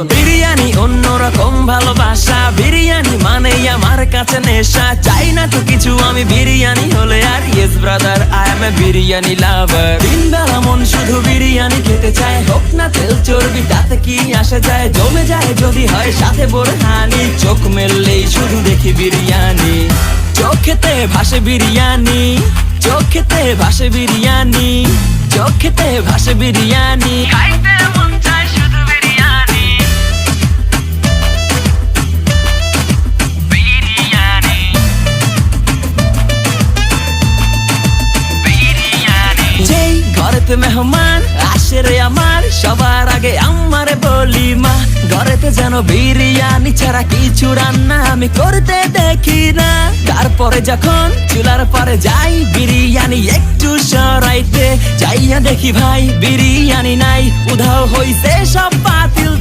বিরিয়ানি অন্যরকম ভালোবাসা, বিরিয়ানি মানে আমার কাছে নেশা। চাই না তো কিছু আমি বিরিয়ানি হলে আর, yes brother I M A biryani লাভার। দিন বেলা মন শুধু বিরিয়ানি খেতে চায়, হোক না তেল চর্বি তাতে কি আসে যায়। জমে যায় যদি হয় সাথে বোরহানি, চোখ মেললেই শুধু দেখি বিরিয়ানি। চোখেতে ভাসে বিরিয়ানি, চোখেতে ভাসে বিরিয়ানি, চোখেতে ভাসে বিরিয়ানি। খাইতে মন চায় শুধু বিরিয়ানি, বিরিয়ানি, বিরিয়ানি। যেই ঘরেতে মেহমান আসে রে আমার, সবার আগে আমারে বলি মা। ঘরেতে যেন বিরিয়ানি ছাড়া কিছু রান্না আমি করতে দেখি না। তারপরে যখন চুলার পরে যাই বিরিয়ানি একটু সরাইতে, যাইয়া দেখি ভাই বিরিয়ানি নাই, উধাও হইছে সব বাতিল।